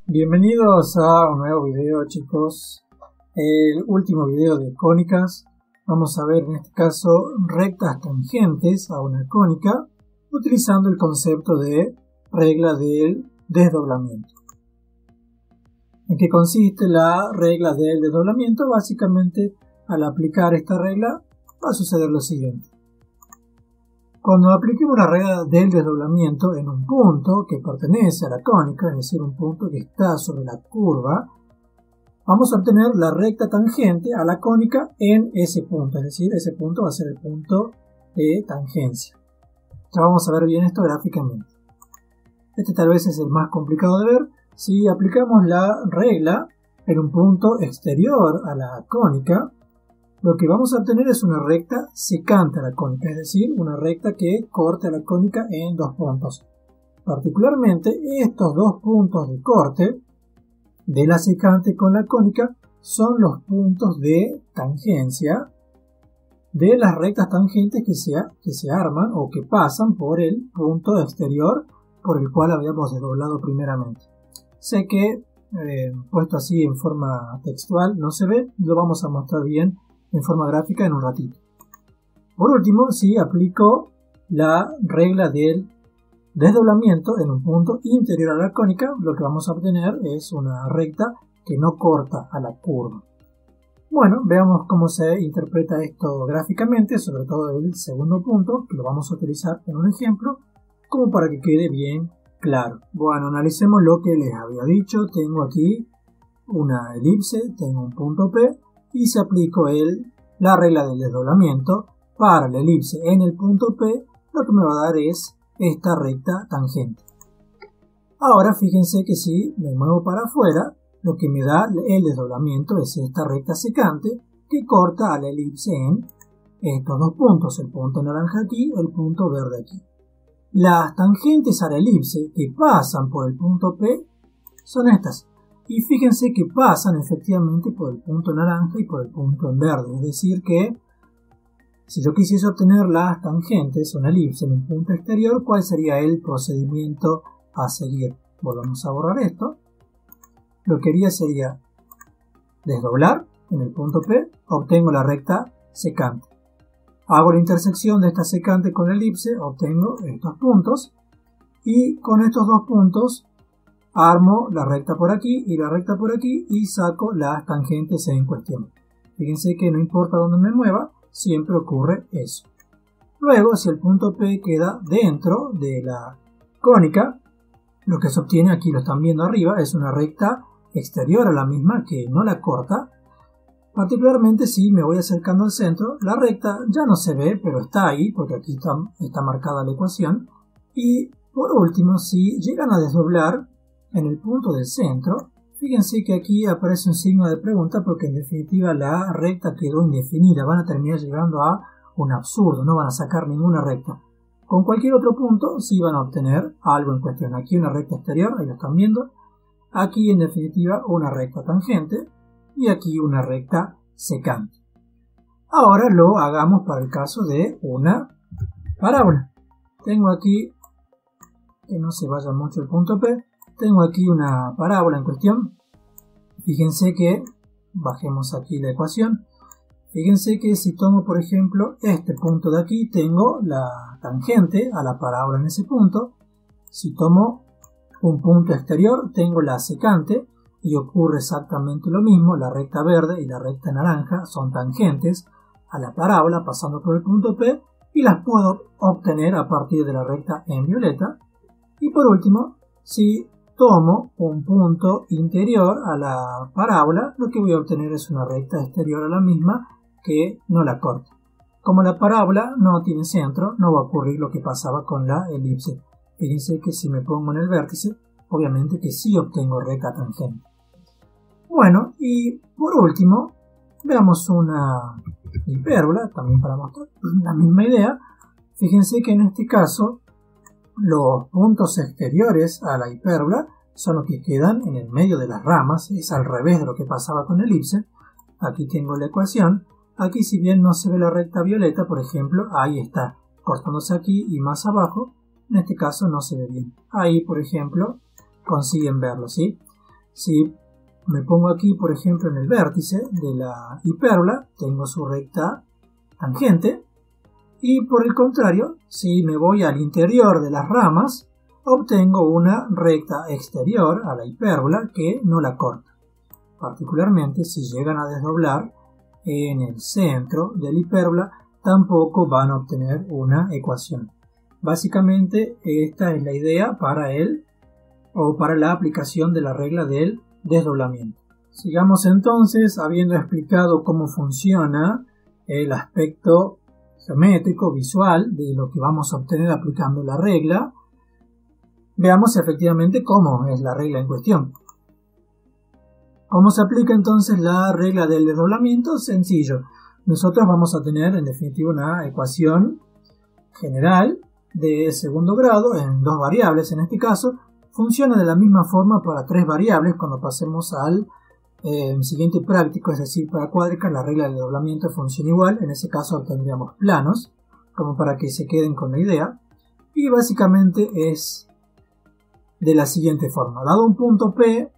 Bienvenidos a un nuevo video, chicos. El último video de cónicas. Vamos a ver en este caso rectas tangentes a una cónica utilizando el concepto de regla del desdoblamiento. ¿En qué consiste la regla del desdoblamiento? Básicamente, al aplicar esta regla va a suceder lo siguiente. Cuando apliquemos la regla del desdoblamiento en un punto que pertenece a la cónica, es decir, un punto que está sobre la curva, vamos a obtener la recta tangente a la cónica en ese punto, es decir, ese punto va a ser el punto de tangencia. Ya vamos a ver bien esto gráficamente. Este tal vez es el más complicado de ver. Si aplicamos la regla en un punto exterior a la cónica, lo que vamos a obtener es una recta secante a la cónica, es decir, una recta que corte a la cónica en dos puntos. Particularmente, estos dos puntos de corte de la secante con la cónica son los puntos de tangencia de las rectas tangentes que se arman o que pasan por el punto exterior por el cual habíamos desdoblado primeramente. Sé que puesto así en forma textual no se ve, lo vamos a mostrar bien en forma gráfica en un ratito. Por último, si aplico la regla del desdoblamiento en un punto interior a la cónica, lo que vamos a obtener es una recta que no corta a la curva. Bueno, veamos cómo se interpreta esto gráficamente, sobre todo el segundo punto, que lo vamos a utilizar en un ejemplo, como para que quede bien claro. Bueno, analicemos lo que les había dicho. Tengo aquí una elipse, tengo un punto P, y si aplico la regla del desdoblamiento para la elipse en el punto P, lo que me va a dar es esta recta tangente. Ahora fíjense que si me muevo para afuera, lo que me da el desdoblamiento es esta recta secante que corta a la elipse en estos dos puntos, el punto naranja aquí, el punto verde aquí. Las tangentes a la elipse que pasan por el punto P son estas. Y fíjense que pasan efectivamente por el punto naranja y por el punto en verde. Es decir que si yo quisiese obtener las tangentes, una elipse en un punto exterior, ¿cuál sería el procedimiento a seguir? Volvamos a borrar esto. Lo que haría sería desdoblar en el punto P, obtengo la recta secante. Hago la intersección de esta secante con la elipse, obtengo estos puntos. Y con estos dos puntos armo la recta por aquí y la recta por aquí y saco las tangentes en cuestión. Fíjense que no importa dónde me mueva, siempre ocurre eso. Luego, si el punto P queda dentro de la cónica, lo que se obtiene, aquí lo están viendo arriba, es una recta exterior a la misma que no la corta. Particularmente si me voy acercando al centro, la recta ya no se ve, pero está ahí, porque aquí está marcada la ecuación. Y por último, si llegan a desdoblar en el punto del centro, fíjense que aquí aparece un signo de pregunta porque en definitiva la recta quedó indefinida, van a terminar llegando a un absurdo, no van a sacar ninguna recta. Con cualquier otro punto sí van a obtener algo en cuestión. Aquí una recta exterior, ahí lo están viendo, aquí en definitiva una recta tangente y aquí una recta secante. Ahora lo hagamos para el caso de una parábola. Tengo aquí, que no se vaya mucho el punto P, tengo aquí una parábola en cuestión. Fíjense que, bajemos aquí la ecuación, fíjense que si tomo por ejemplo este punto de aquí, tengo la tangente a la parábola en ese punto. Si tomo un punto exterior, tengo la secante y ocurre exactamente lo mismo. La recta verde y la recta naranja son tangentes a la parábola pasando por el punto P y las puedo obtener a partir de la recta en violeta. Y por último, si tomo un punto interior a la parábola, lo que voy a obtener es una recta exterior a la misma que no la corta. Como la parábola no tiene centro, no va a ocurrir lo que pasaba con la elipse. Fíjense que si me pongo en el vértice, obviamente que sí obtengo recta tangente. Bueno, y por último, veamos una hipérbola, también para mostrar la misma idea. Fíjense que en este caso, los puntos exteriores a la hipérbola son los que quedan en el medio de las ramas, es al revés de lo que pasaba con la elipse. Aquí tengo la ecuación, aquí si bien no se ve la recta violeta, por ejemplo, ahí está, cortándose aquí y más abajo, en este caso no se ve bien. Ahí, por ejemplo, consiguen verlo, ¿sí? Si me pongo aquí, por ejemplo, en el vértice de la hipérbola, tengo su recta tangente. Y por el contrario, si me voy al interior de las ramas, obtengo una recta exterior a la hipérbola que no la corta. Particularmente si llegan a desdoblar en el centro de la hipérbola, tampoco van a obtener una ecuación. Básicamente esta es la idea para la aplicación de la regla del desdoblamiento. Sigamos entonces, habiendo explicado cómo funciona el aspecto geométrico, visual, de lo que vamos a obtener aplicando la regla. Veamos efectivamente cómo es la regla en cuestión. ¿Cómo se aplica entonces la regla del desdoblamiento? Sencillo. Nosotros vamos a tener en definitiva una ecuación general de segundo grado en dos variables en este caso. Funciona de la misma forma para tres variables cuando pasemos al siguiente práctico, es decir, para cuádricas la regla del desdoblamiento funciona igual. En ese caso obtendríamos planos, como para que se queden con la idea. Y básicamente es de la siguiente forma. Dado un punto P,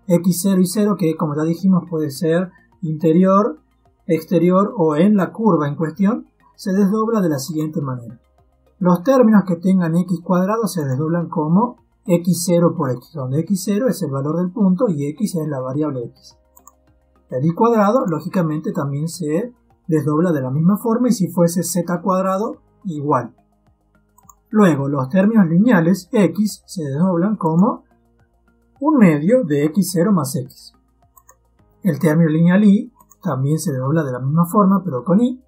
x0 y 0, que como ya dijimos puede ser interior, exterior o en la curva en cuestión, se desdobla de la siguiente manera. Los términos que tengan x cuadrado se desdoblan como x0 por x, donde x0 es el valor del punto y x es la variable x. El y cuadrado, lógicamente, también se desdobla de la misma forma y si fuese z cuadrado, igual. Luego, los términos lineales x se desdoblan como un medio de x0 más x. El término lineal y también se desdobla de la misma forma, pero con y.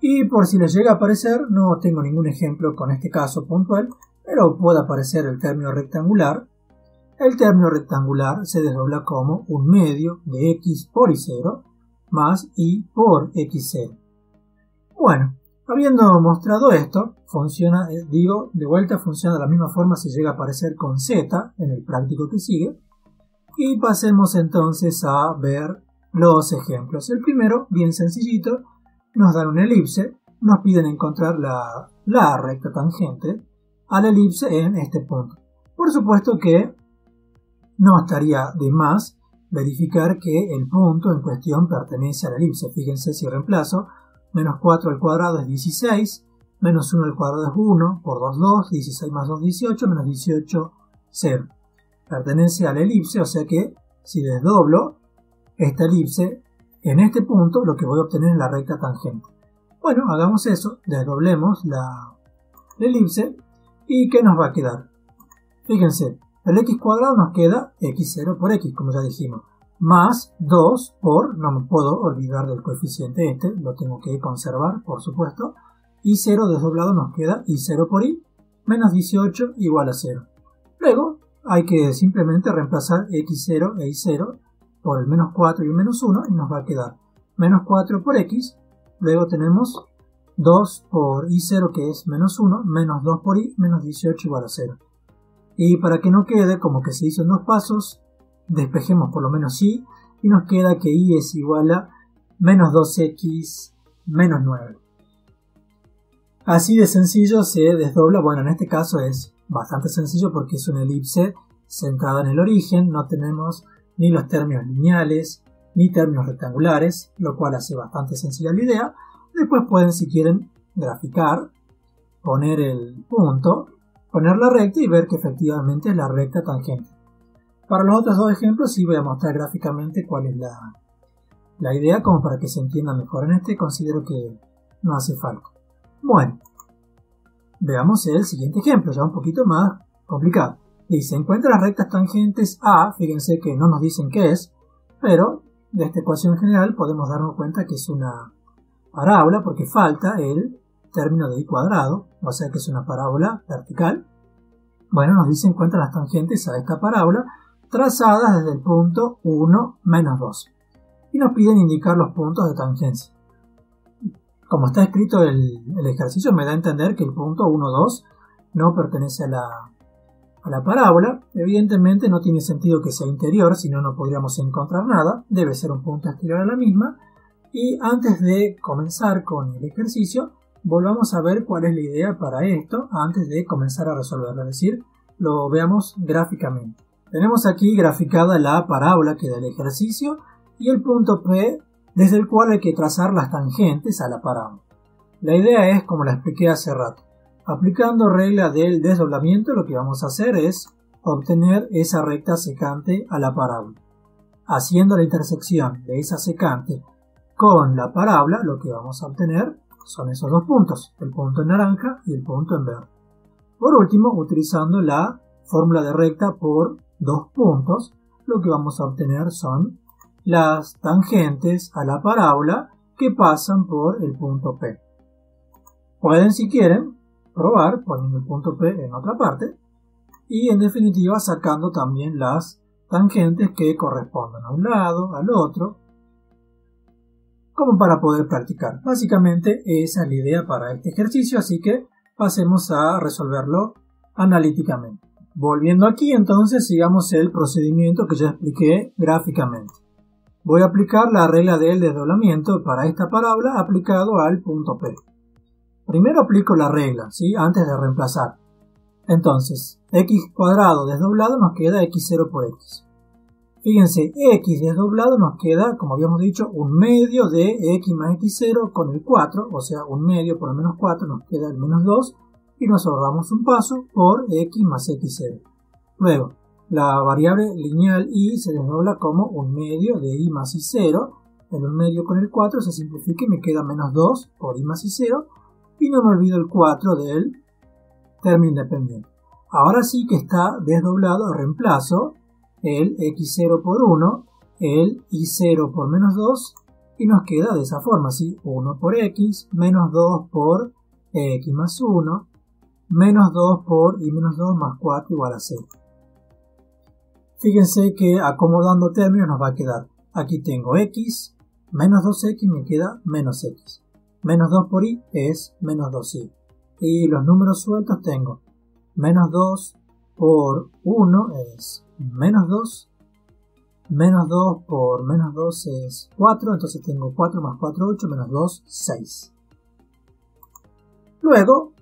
Y por si les llega a aparecer, no tengo ningún ejemplo con este caso puntual, pero puede aparecer el término rectangular. El término rectangular se desdobla como un medio de x por y0 más y por x0. Bueno, habiendo mostrado esto, funciona, de vuelta funciona de la misma forma si llega a aparecer con z en el práctico que sigue. Y pasemos entonces a ver los ejemplos. El primero, bien sencillito, nos dan una elipse, nos piden encontrar la recta tangente a la elipse en este punto. Por supuesto que no estaría de más verificar que el punto en cuestión pertenece a la elipse. Fíjense si reemplazo, menos 4 al cuadrado es 16, menos 1 al cuadrado es 1, por 2, 2, 16 más 2, 18, menos 18, 0. Pertenece a la elipse, o sea que si desdoblo esta elipse en este punto, lo que voy a obtener es la recta tangente. Bueno, hagamos eso, desdoblemos la elipse y ¿qué nos va a quedar? Fíjense, el x cuadrado nos queda x0 por x, como ya dijimos, más 2 por, no me puedo olvidar del coeficiente este, lo tengo que conservar, por supuesto, y 0 desdoblado nos queda y0 por y, menos 18 igual a 0. Luego hay que simplemente reemplazar x0 e y0 por el menos 4 y un menos 1 y nos va a quedar menos 4 por x, luego tenemos 2 por y0 que es menos 1, menos 2 por y, menos 18 igual a 0. Y para que no quede como que se hizo en dos pasos, despejemos por lo menos y nos queda que y es igual a menos 2x menos 9. Así de sencillo se desdobla. Bueno, en este caso es bastante sencillo porque es una elipse centrada en el origen, no tenemos ni los términos lineales ni términos rectangulares, lo cual hace bastante sencilla la idea. Después pueden, si quieren, graficar, poner el punto, poner la recta y ver que efectivamente es la recta tangente. Para los otros dos ejemplos sí voy a mostrar gráficamente cuál es la idea, como para que se entienda mejor. En este considero que no hace falta. Bueno, veamos el siguiente ejemplo, ya un poquito más complicado. Dice, encuentra las rectas tangentes A, fíjense que no nos dicen qué es, pero de esta ecuación general podemos darnos cuenta que es una parábola porque falta el término de y cuadrado, o sea que es una parábola vertical. Bueno, nos dice encuentra las tangentes a esta parábola trazadas desde el punto 1, menos 2. Y nos piden indicar los puntos de tangencia. Como está escrito el ejercicio, me da a entender que el punto 1, 2 no pertenece a la parábola. Evidentemente no tiene sentido que sea interior, si no, no podríamos encontrar nada. Debe ser un punto exterior a la misma. Y antes de comenzar con el ejercicio, volvamos a ver cuál es la idea para esto antes de comenzar a resolverlo. Es decir, lo veamos gráficamente. Tenemos aquí graficada la parábola que da el ejercicio y el punto P desde el cual hay que trazar las tangentes a la parábola. La idea es, como la expliqué hace rato, aplicando regla del desdoblamiento, lo que vamos a hacer es obtener esa recta secante a la parábola. Haciendo la intersección de esa secante con la parábola, lo que vamos a obtener son esos dos puntos, el punto en naranja y el punto en verde. Por último, utilizando la fórmula de recta por dos puntos, lo que vamos a obtener son las tangentes a la parábola que pasan por el punto P. Pueden, si quieren, probar poniendo el punto P en otra parte y, en definitiva, sacando también las tangentes que corresponden a un lado, al otro, como para poder practicar. Básicamente esa es la idea para este ejercicio, así que pasemos a resolverlo analíticamente. Volviendo aquí, entonces, sigamos el procedimiento que ya expliqué gráficamente. Voy a aplicar la regla del desdoblamiento para esta parábola aplicado al punto P. Primero aplico la regla, ¿sí? Antes de reemplazar. Entonces, x cuadrado desdoblado nos queda x0 por x. Fíjense, x desdoblado nos queda, como habíamos dicho, un medio de x más x0 con el 4, o sea, un medio por el menos 4 nos queda el menos 2, y nos ahorramos un paso por x más x0. Luego, la variable lineal y se desdobla como un medio de y más y0, el un medio con el 4 se simplifica y me queda menos 2 por y más y0, y no me olvido el 4 del término independiente. Ahora sí que está desdoblado, reemplazo el x0 por 1, el y0 por menos 2, y nos queda de esa forma, ¿sí? 1 por x, menos 2 por x más 1, menos 2 por y menos 2 más 4 igual a 0. Fíjense que acomodando términos nos va a quedar, aquí tengo x, menos 2x me queda menos x. Menos 2 por y es menos 2y. Y los números sueltos tengo menos 2 por 1 es menos 2. Menos 2 por menos 2 es 4. Entonces tengo 4 más 4, 8, menos 2, 6. Luego,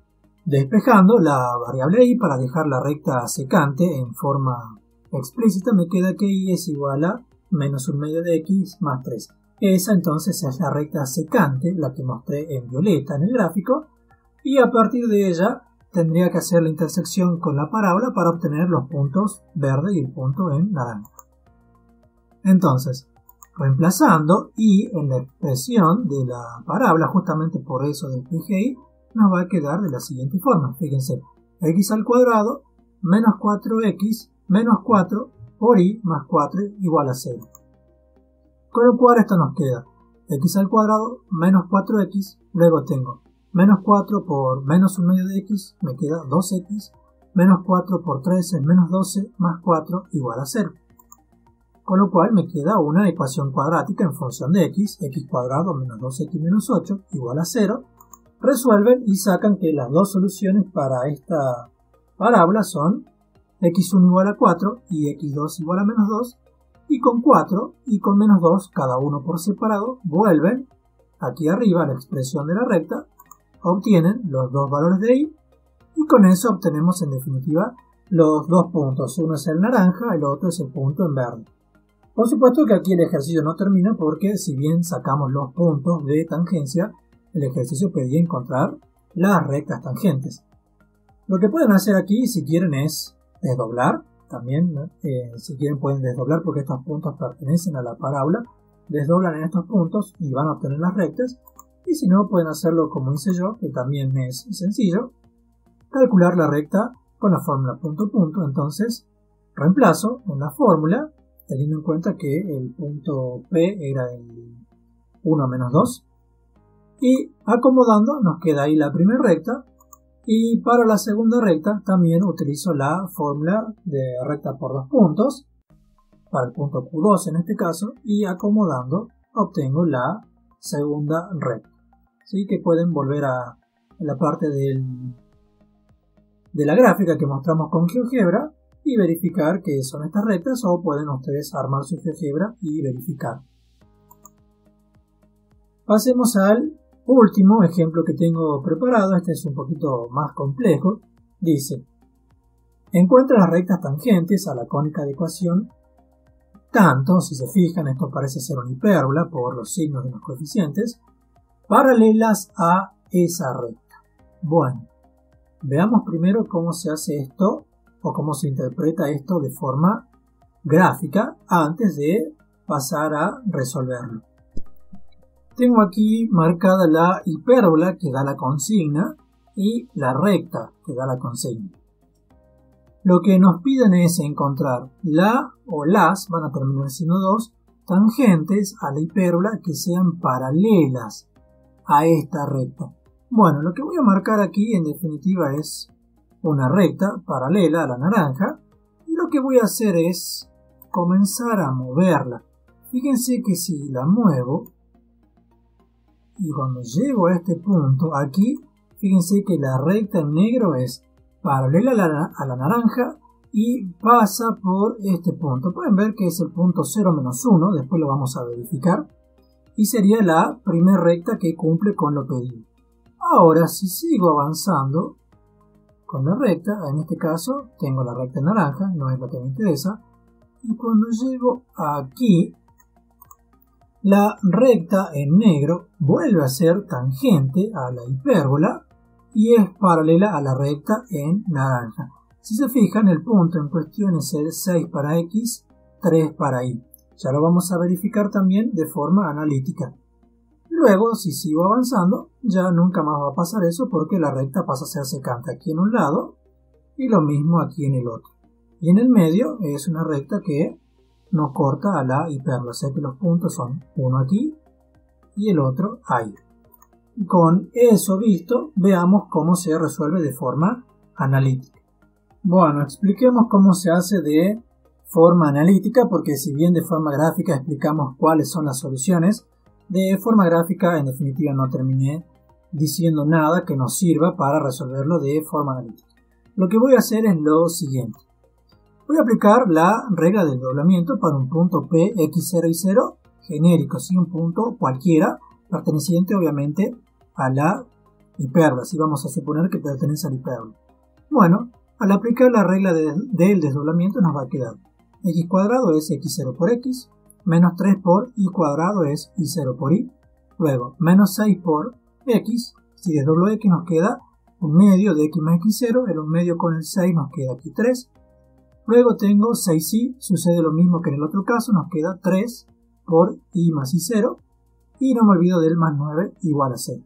despejando la variable y para dejar la recta secante en forma explícita, me queda que y es igual a menos un medio de x más 3. Esa entonces es la recta secante, la que mostré en violeta en el gráfico, y a partir de ella tendría que hacer la intersección con la parábola para obtener los puntos verde y el punto en naranja. Entonces, reemplazando y en la expresión de la parábola, justamente por eso despejé y, nos va a quedar de la siguiente forma. Fíjense, x al cuadrado menos 4x menos 4 por y más 4 igual a 0. Con lo cual esto nos queda x al cuadrado menos 4x, luego tengo menos 4 por menos un medio de x, me queda 2x, menos 4 por 3 es menos 12, más 4 igual a 0. Con lo cual me queda una ecuación cuadrática en función de x cuadrado menos 2x menos 8 igual a 0. Resuelven y sacan que las dos soluciones para esta parábola son x1 igual a 4 y x2 igual a menos 2, y con 4 y con menos 2, cada uno por separado, vuelven aquí arriba a la expresión de la recta, obtienen los dos valores de y con eso obtenemos en definitiva los dos puntos. Uno es el naranja, el otro es el punto en verde. Por supuesto que aquí el ejercicio no termina porque si bien sacamos los puntos de tangencia, el ejercicio pedía encontrar las rectas tangentes. Lo que pueden hacer aquí, si quieren, es desdoblar. También, si quieren, pueden desdoblar porque estos puntos pertenecen a la parábola. Desdoblan en estos puntos y van a obtener las rectas. Y si no, pueden hacerlo como hice yo, que también es sencillo. Calcular la recta con la fórmula punto punto. Entonces, reemplazo en la fórmula, teniendo en cuenta que el punto P era el 1 menos 2. Y acomodando nos queda ahí la primera recta, y para la segunda recta también utilizo la fórmula de recta por dos puntos, para el punto Q2 en este caso, y acomodando obtengo la segunda recta. Así que pueden volver a la parte de la gráfica que mostramos con GeoGebra y verificar que son estas rectas, o pueden ustedes armar su GeoGebra y verificar. Pasemos al último ejemplo que tengo preparado. Este es un poquito más complejo. Dice, Encuentra las rectas tangentes a la cónica de ecuación, tanto, si se fijan, esto parece ser una hipérbola por los signos de los coeficientes, paralelas a esa recta. Bueno, veamos primero cómo se hace esto o cómo se interpreta esto de forma gráfica antes de pasar a resolverlo. Tengo aquí marcada la hipérbola que da la consigna y la recta que da la consigna. Lo que nos piden es encontrar la o las, van a terminar siendo dos, tangentes a la hipérbola que sean paralelas a esta recta. Bueno, lo que voy a marcar aquí en definitiva es una recta paralela a la naranja y lo que voy a hacer es comenzar a moverla. Fíjense que si la muevo y cuando llego a este punto aquí, fíjense que la recta en negro es paralela a la naranja y pasa por este punto. Pueden ver que es el punto 0 menos 1, después lo vamos a verificar. Y sería la primera recta que cumple con lo pedido. Ahora, si sigo avanzando con la recta, en este caso tengo la recta en naranja, no es la que me interesa. Y cuando llego aquí, la recta en negro vuelve a ser tangente a la hipérbola y es paralela a la recta en naranja. Si se fijan, el punto en cuestión es el 6 para X, 3 para Y. Ya lo vamos a verificar también de forma analítica. Luego, si sigo avanzando, ya nunca más va a pasar eso porque la recta pasa a ser secante aquí en un lado y lo mismo aquí en el otro. Y en el medio es una recta que nos corta a la hipérbola, o sea que los puntos son uno aquí y el otro ahí. Con eso visto, veamos cómo se resuelve de forma analítica. Bueno, expliquemos cómo se hace de forma analítica, porque si bien de forma gráfica explicamos cuáles son las soluciones, de forma gráfica en definitiva no terminé diciendo nada que nos sirva para resolverlo de forma analítica. Lo que voy a hacer es lo siguiente. Voy a aplicar la regla del doblamiento para un punto P, X0 y 0, genérico, ¿sí? Un punto cualquiera, perteneciente obviamente a la hipérbola, así vamos a suponer que pertenece a la hipérbola. Bueno, al aplicar la regla del desdoblamiento nos va a quedar x cuadrado es x0 por x, menos 3 por y cuadrado es y0 por y, luego menos 6 por x, si desdoblo x nos queda un medio de x más x0, el un medio con el 6 nos queda aquí 3, luego tengo 6y, sucede lo mismo que en el otro caso, nos queda 3 por y más y0, y no me olvido del más 9 igual a 0.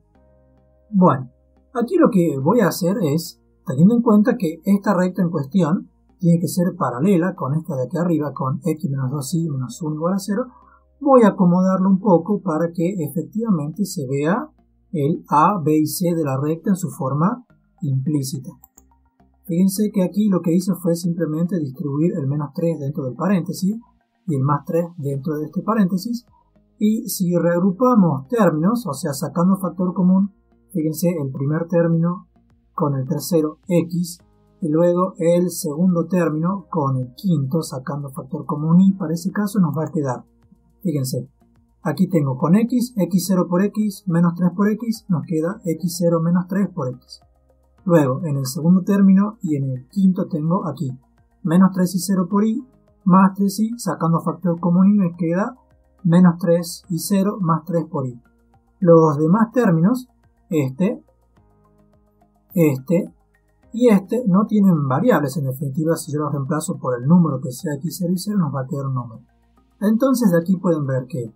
Bueno, aquí lo que voy a hacer es, teniendo en cuenta que esta recta en cuestión tiene que ser paralela con esta de aquí arriba, con x menos 2y menos 1 igual a 0, voy a acomodarlo un poco para que efectivamente se vea el a, b y c de la recta en su forma implícita. Fíjense que aquí lo que hice fue simplemente distribuir el menos 3 dentro del paréntesis y el más 3 dentro de este paréntesis, y si reagrupamos términos, o sea sacando factor común, fíjense el primer término con el tercero x, y luego el segundo término con el quinto sacando factor común y para ese caso nos va a quedar, fíjense, aquí tengo con x, x0 por x, menos 3 por x, nos queda x0 menos 3 por x. Luego en el segundo término y en el quinto tengo aquí menos 3y0 por y, más 3y, sacando factor común y me queda menos 3y0 más 3 por y. Los demás términos, este y este no tienen variables, en definitiva si yo los reemplazo por el número que sea x0 y 0 nos va a quedar un número. Entonces de aquí pueden ver que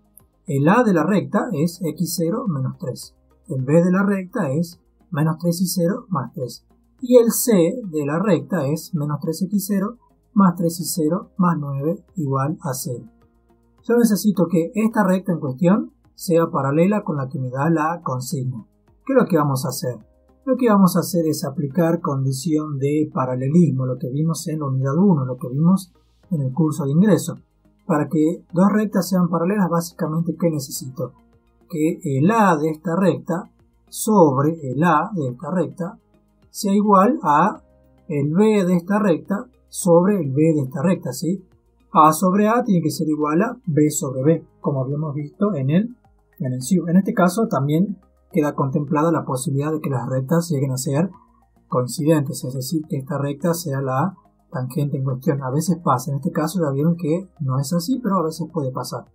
el a de la recta es x0 menos 3, el b de la recta es menos 3y0 más 3 y el c de la recta es menos 3x0 más 3y0 más 9 igual a 0. Yo necesito que esta recta en cuestión sea paralela con la que me da la consigna. ¿Qué es lo que vamos a hacer? Lo que vamos a hacer es aplicar condición de paralelismo, lo que vimos en la unidad 1, lo que vimos en el curso de ingreso. Para que dos rectas sean paralelas, básicamente, ¿qué necesito? Que el a de esta recta sobre el a de esta recta sea igual a el b de esta recta sobre el b de esta recta, ¿sí? A sobre a tiene que ser igual a b sobre b, como habíamos visto en el SIU. En este caso también queda contemplada la posibilidad de que las rectas lleguen a ser coincidentes, es decir, que esta recta sea la tangente en cuestión. A veces pasa, en este caso ya vieron que no es así, pero a veces puede pasar.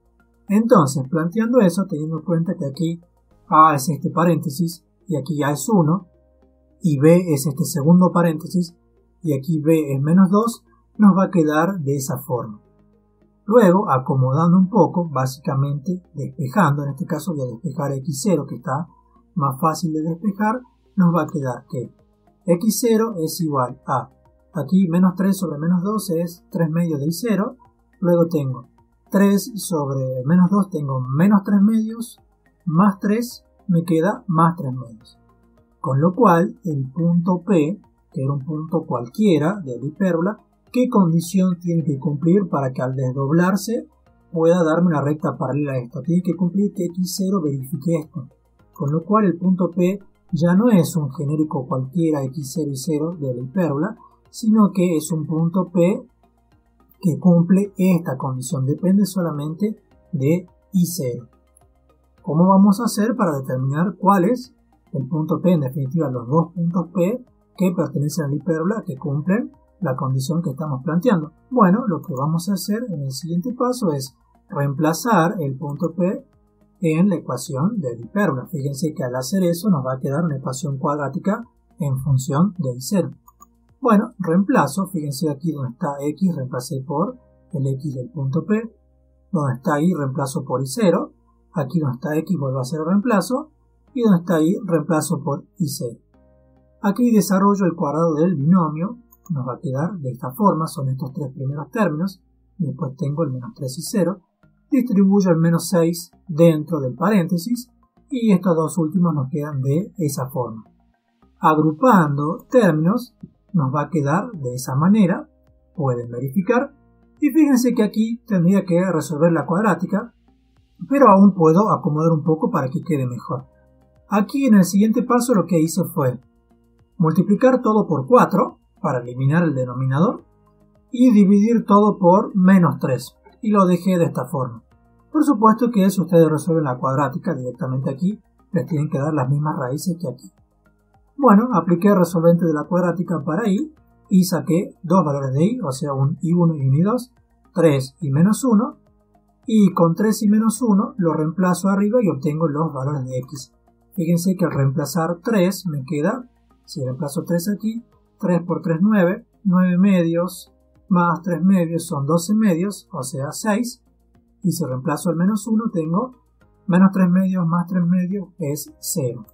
Entonces, planteando eso, teniendo en cuenta que aquí A es este paréntesis y aquí A es 1 y B es este segundo paréntesis y aquí B es menos 2, nos va a quedar de esa forma. Luego, acomodando un poco, básicamente despejando, en este caso voy a despejar x0 que está más fácil de despejar, nos va a quedar que x0 es igual a, aquí menos 3 sobre menos 2 es 3 medios de y0, luego tengo 3 sobre menos 2 tengo menos 3 medios, más 3 me queda más 3 medios. Con lo cual, el punto P, que era un punto cualquiera de la hipérbola, ¿qué condición tiene que cumplir para que al desdoblarse pueda darme una recta paralela a esto? Tiene que cumplir que x0 verifique esto. Con lo cual, el punto P ya no es un genérico cualquiera x0 y 0 de la hipérbola, sino que es un punto P que cumple esta condición, depende solamente de I0. ¿Cómo vamos a hacer para determinar cuál es el punto P? En definitiva, los dos puntos P que pertenecen a la hipérbola que cumplen la condición que estamos planteando. Bueno, lo que vamos a hacer en el siguiente paso es reemplazar el punto P en la ecuación de la hipérbola. Fíjense que al hacer eso nos va a quedar una ecuación cuadrática en función de I0. Bueno, reemplazo, fíjense aquí donde está X, reemplacé por el X del punto P, donde está Y, reemplazo por I0, aquí donde está X vuelvo a hacer el reemplazo, y donde está Y, reemplazo por I0. Aquí desarrollo el cuadrado del binomio, nos va a quedar de esta forma, son estos tres primeros términos, después tengo el menos 3 y 0, distribuyo el menos 6 dentro del paréntesis, y estos dos últimos nos quedan de esa forma. Agrupando términos, nos va a quedar de esa manera, pueden verificar, y fíjense que aquí tendría que resolver la cuadrática, pero aún puedo acomodar un poco para que quede mejor. Aquí en el siguiente paso lo que hice fue multiplicar todo por 4 para eliminar el denominador y dividir todo por menos 3 y lo dejé de esta forma. Por supuesto que si ustedes resuelven la cuadrática directamente aquí, les tienen que dar las mismas raíces que aquí. Bueno, apliqué el resolvente de la cuadrática para y saqué dos valores de y, o sea un i1 y un i2, 3 y menos 1, y con 3 y menos 1 lo reemplazo arriba y obtengo los valores de x. Fíjense que al reemplazar 3 me queda, si reemplazo 3 aquí, 3 por 3 9, 9 medios más 3 medios son 12 medios, o sea 6, y si reemplazo el menos 1 tengo menos 3 medios más 3 medios es 0.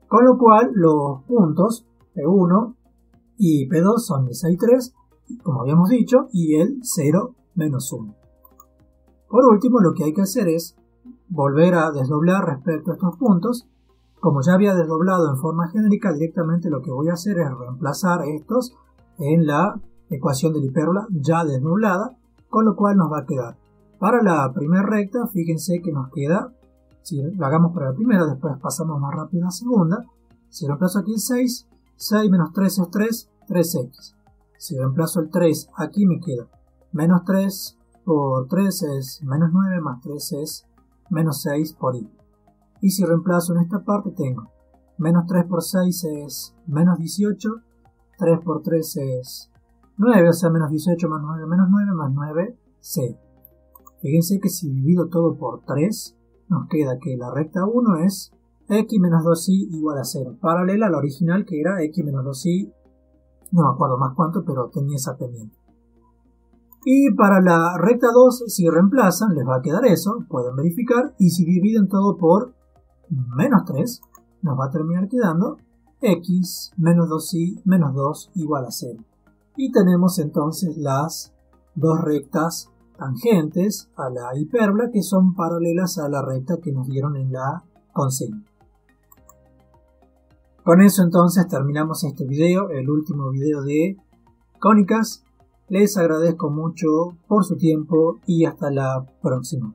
Con lo cual los puntos P1 y P2 son esa y 3, como habíamos dicho, y el 0 menos 1. Por último, lo que hay que hacer es volver a desdoblar respecto a estos puntos. Como ya había desdoblado en forma genérica, directamente lo que voy a hacer es reemplazar estos en la ecuación de la hipérbola ya desdoblada, con lo cual nos va a quedar para la primera recta, fíjense que nos queda, si lo hagamos para la primera, después pasamos más rápido a la segunda. Si reemplazo aquí el 6, 6 menos 3 es 3, 3x. Si reemplazo el 3, aquí me queda menos 3 por 3 es menos 9, más 3 es menos 6 por y. Y si reemplazo en esta parte tengo menos 3 por 6 es menos 18, 3 por 3 es 9, o sea menos 18 más 9 más 9, 0. Fíjense que si divido todo por 3, nos queda que la recta 1 es x menos 2y igual a 0, paralela a la original que era x menos 2y, no me acuerdo más cuánto, pero tenía esa pendiente. Y para la recta 2, si reemplazan, les va a quedar eso, pueden verificar, y si dividen todo por menos 3, nos va a terminar quedando x menos 2y menos 2 igual a 0. Y tenemos entonces las dos rectas tangentes a la hipérbola que son paralelas a la recta que nos dieron en la consigna. Con eso entonces terminamos este video, el último video de cónicas. Les agradezco mucho por su tiempo y hasta la próxima.